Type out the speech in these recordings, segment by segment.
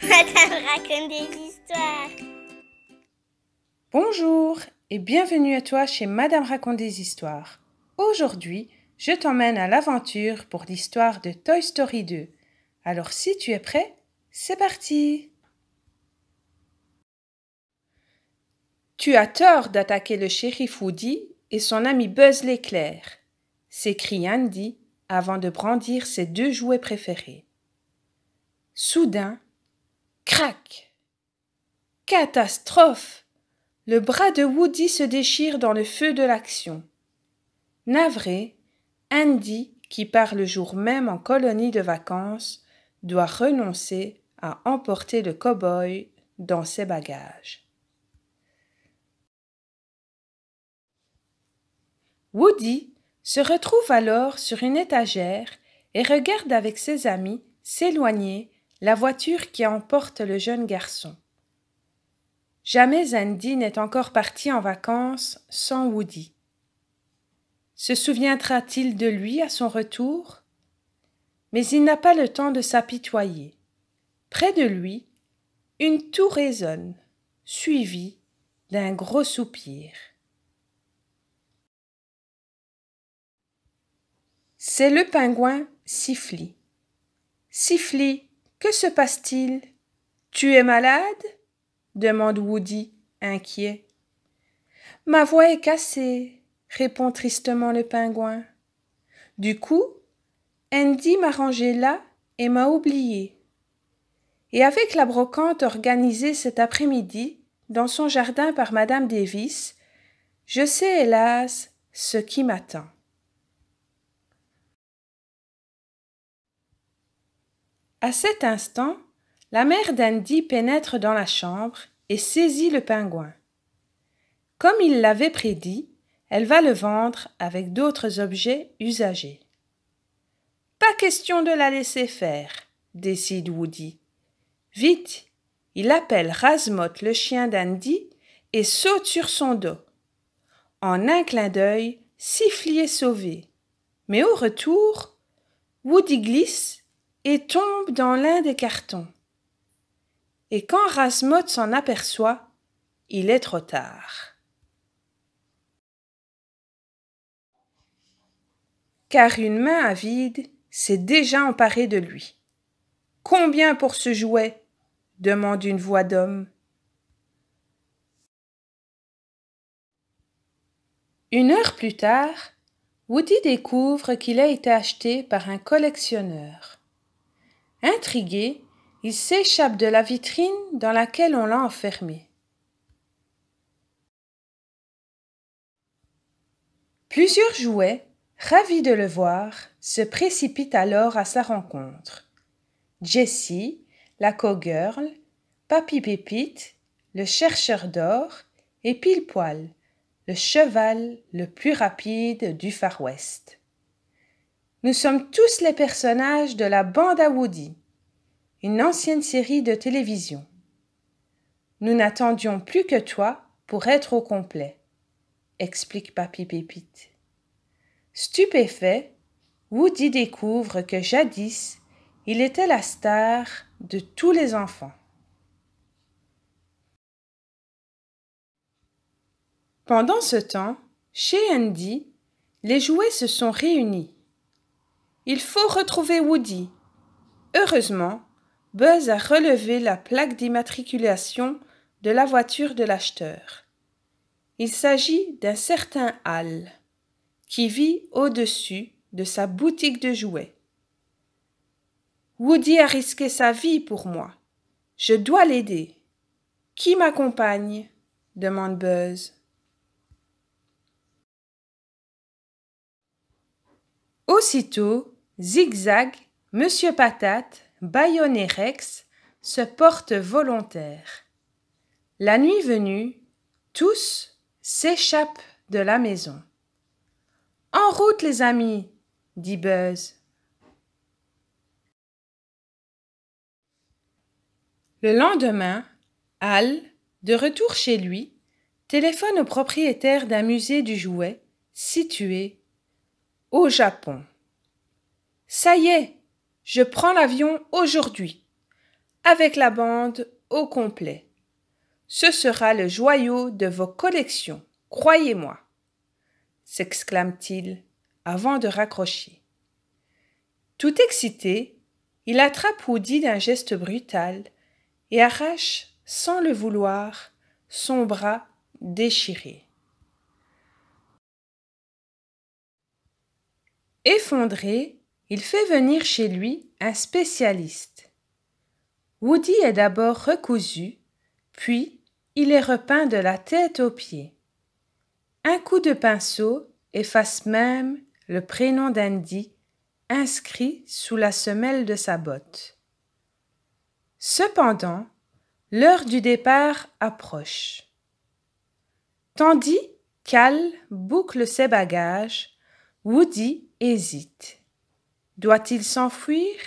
Madame raconte des histoires. Bonjour et bienvenue à toi chez Madame raconte des histoires. Aujourd'hui, je t'emmène à l'aventure pour l'histoire de Toy Story 2. Alors si tu es prêt, c'est parti! Tu as tort d'attaquer le shérif Woody et son ami Buzz l'éclair, s'écrie Andy avant de brandir ses deux jouets préférés. Soudain, crac! Catastrophe! Le bras de Woody se déchire dans le feu de l'action. Navré, Andy, qui part le jour même en colonie de vacances, doit renoncer à emporter le cow-boy dans ses bagages. Woody se retrouve alors sur une étagère et regarde avec ses amis s'éloigner la voiture qui emporte le jeune garçon. Jamais Andy n'est encore parti en vacances sans Woody. Se souviendra-t-il de lui à son retour? Mais il n'a pas le temps de s'apitoyer. Près de lui, une toux résonne, suivie d'un gros soupir. C'est le pingouin Siffly. Siffly, que se passe-t-il? Tu es malade? Demande Woody, inquiet. Ma voix est cassée, répond tristement le pingouin. Du coup, Andy m'a rangé là et m'a oublié. Et avec la brocante organisée cet après-midi dans son jardin par Madame Davis, je sais hélas ce qui m'attend. À cet instant, la mère d'Andy pénètre dans la chambre et saisit le pingouin. Comme il l'avait prédit, elle va le vendre avec d'autres objets usagés. Pas question de la laisser faire, décide Woody. Vite, il appelle Razmot le chien d'Andy et saute sur son dos. En un clin d'œil, Siffly est sauvé. Mais au retour, Woody glisse et tombe dans l'un des cartons. Et quand Razmot s'en aperçoit, il est trop tard. Car une main avide s'est déjà emparée de lui. « Combien pour ce jouet ?» demande une voix d'homme. Une heure plus tard, Woody découvre qu'il a été acheté par un collectionneur. Intrigué, il s'échappe de la vitrine dans laquelle on l'a enfermé. Plusieurs jouets, ravis de le voir, se précipitent alors à sa rencontre. Jessie, la cowgirl, Papy Pépite, le chercheur d'or et Pile-Poil, le cheval le plus rapide du Far West. Nous sommes tous les personnages de la bande à Woody, une ancienne série de télévision. Nous n'attendions plus que toi pour être au complet, explique Papy Pépite. Stupéfait, Woody découvre que jadis, il était la star de tous les enfants. Pendant ce temps, chez Andy, les jouets se sont réunis. Il faut retrouver Woody. Heureusement, Buzz a relevé la plaque d'immatriculation de la voiture de l'acheteur. Il s'agit d'un certain Hal, qui vit au-dessus de sa boutique de jouets. Woody a risqué sa vie pour moi. Je dois l'aider. Qui m'accompagne? Demande Buzz. Aussitôt, Zigzag, Monsieur Patate, Bayonne et Rex se portent volontaires. La nuit venue, tous s'échappent de la maison. « En route, les amis !» dit Buzz. Le lendemain, Hal, de retour chez lui, téléphone au propriétaire d'un musée du jouet situé au Japon. « Ça y est, je prends l'avion aujourd'hui. avec la bande au complet. Ce sera le joyau de vos collections, croyez-moi, s'exclame-t-il avant de raccrocher. Tout excité, il attrape Woody d'un geste brutal et arrache, sans le vouloir, son bras déchiré. Effondré, il fait venir chez lui un spécialiste. Woody est d'abord recousu, puis il est repeint de la tête aux pieds. Un coup de pinceau efface même le prénom d'Andy inscrit sous la semelle de sa botte. Cependant, l'heure du départ approche. Tandis qu'Al boucle ses bagages, Woody hésite. Doit-il s'enfuir?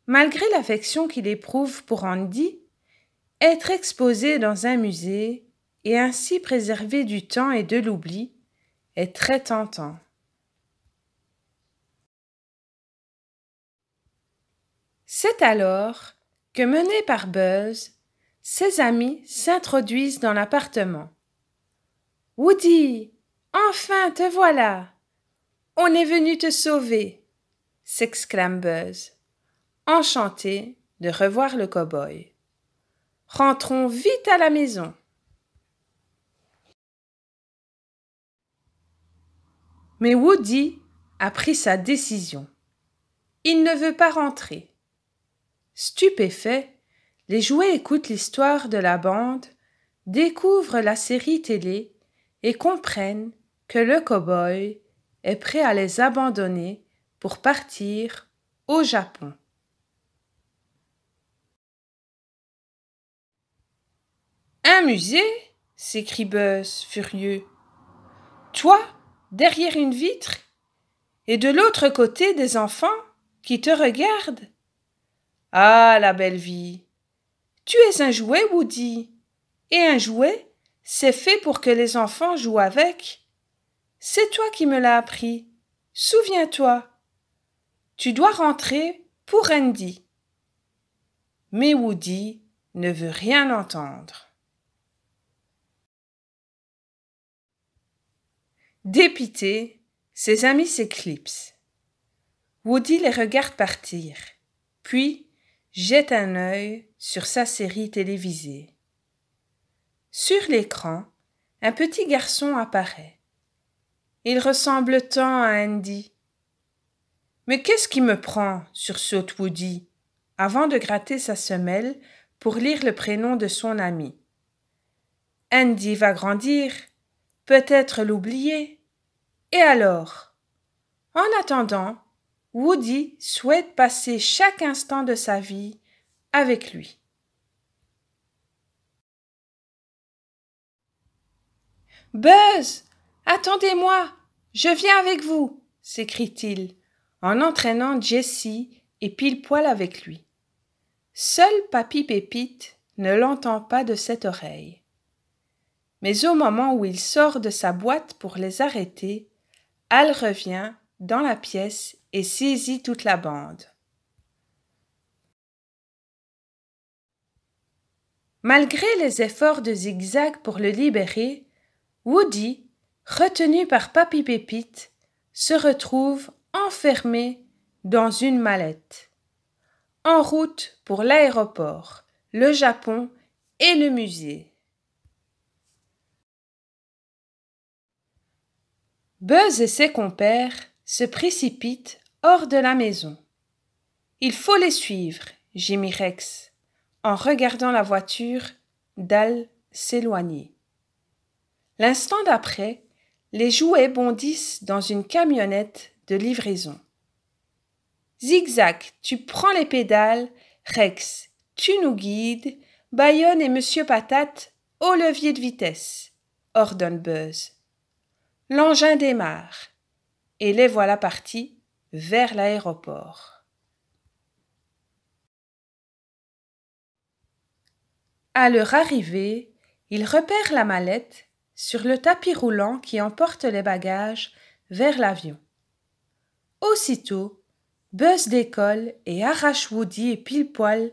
Malgré l'affection qu'il éprouve pour Andy, être exposé dans un musée et ainsi préserver du temps et de l'oubli est très tentant. C'est alors que, menés par Buzz, ses amis s'introduisent dans l'appartement. « Woody, enfin te voilà! On est venu te sauver !» s'exclame Buzz, enchanté de revoir le cow-boy. « Rentrons vite à la maison !» Mais Woody a pris sa décision. Il ne veut pas rentrer. Stupéfaits, les jouets écoutent l'histoire de la bande, découvrent la série télé et comprennent que le cow-boy est prêt à les abandonner pour partir au Japon. Un musée? S'écrie Buzz, furieux. Toi, derrière une vitre, et de l'autre côté des enfants qui te regardent. Ah, la belle vie! Tu es un jouet, Woody, et un jouet, c'est fait pour que les enfants jouent avec. C'est toi qui me l'as appris. Souviens-toi. Tu dois rentrer pour Andy. Mais Woody ne veut rien entendre. Dépité, ses amis s'éclipsent. Woody les regarde partir, puis jette un œil sur sa série télévisée. Sur l'écran, un petit garçon apparaît. Il ressemble tant à Andy. « Mais qu'est-ce qui me prend ?» sursaute Woody, avant de gratter sa semelle pour lire le prénom de son ami. Andy va grandir, peut-être l'oublier. Et alors? En attendant, Woody souhaite passer chaque instant de sa vie avec lui. « Buzz, attendez-moi, je viens avec vous !» s'écrie-t-il, en entraînant Jessie et Pile-Poil avec lui. Seul Papy Pépite ne l'entend pas de cette oreille. Mais au moment où il sort de sa boîte pour les arrêter, Al revient dans la pièce et saisit toute la bande. Malgré les efforts de Zigzag pour le libérer, Woody, retenu par Papy Pépite, se retrouve enfermé dans une mallette. En route pour l'aéroport, le Japon et le musée. Buzz et ses compères se précipitent hors de la maison. « Il faut les suivre » gémit Rex, en regardant la voiture d'Al s'éloigner. L'instant d'après, les jouets bondissent dans une camionnette de livraison. Zigzag, tu prends les pédales, Rex, tu nous guides, Bayonne et Monsieur Patate au levier de vitesse, ordonne Buzz. L'engin démarre, et les voilà partis vers l'aéroport. À leur arrivée, ils repèrent la mallette sur le tapis roulant qui emporte les bagages vers l'avion. Aussitôt, Buzz décolle et arrache Woody et Pile-Poil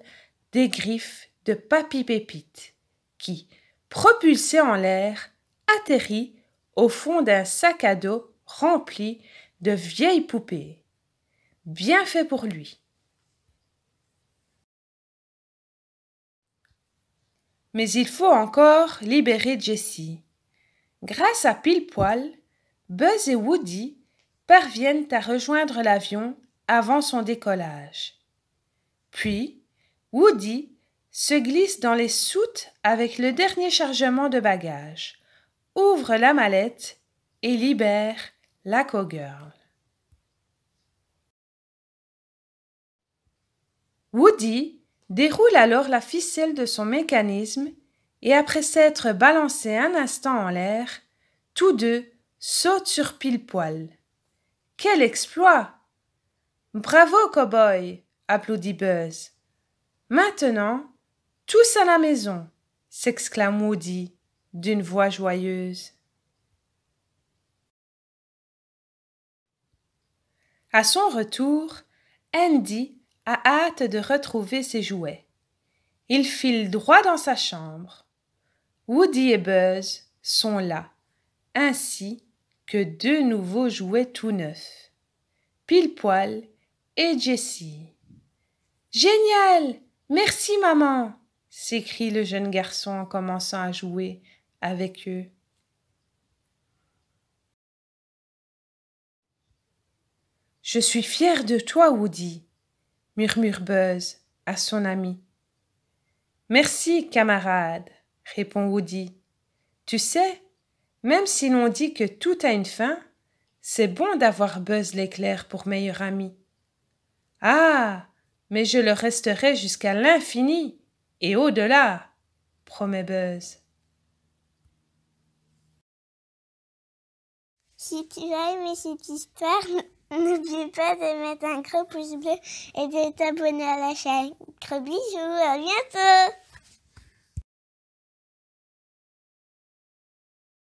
des griffes de Papy Pépite, qui, propulsé en l'air, atterrit au fond d'un sac à dos rempli de vieilles poupées. Bien fait pour lui. Mais il faut encore libérer Jessie. Grâce à Pile-Poil, Buzz et Woody parviennent à rejoindre l'avion avant son décollage. Puis, Woody se glisse dans les soutes avec le dernier chargement de bagages, ouvre la mallette et libère la cowgirl. Woody déroule alors la ficelle de son mécanisme et après s'être balancés un instant en l'air, tous deux sautent sur Pile-Poil. Quel exploit! Bravo, cow-boy! Applaudit Buzz. Maintenant, tous à la maison! S'exclame Woody d'une voix joyeuse. À son retour, Andy a hâte de retrouver ses jouets. Il file droit dans sa chambre. Woody et Buzz sont là, ainsi que deux nouveaux jouets tout neufs, Pile-Poil et Jessie. « Génial! Merci, maman !» s'écrie le jeune garçon en commençant à jouer avec eux. « Je suis fier de toi, Woody !» murmure Buzz à son ami. « Merci, camarade !» répond Woody. « Tu sais, même si l'on dit que tout a une fin, c'est bon d'avoir Buzz l'éclair pour meilleur ami. »« Ah, mais je le resterai jusqu'à l'infini et au-delà, » promet Buzz. Si tu as aimé cette histoire, n'oublie pas de mettre un gros pouce bleu et de t'abonner à la chaîne. Gros bisous, à bientôt!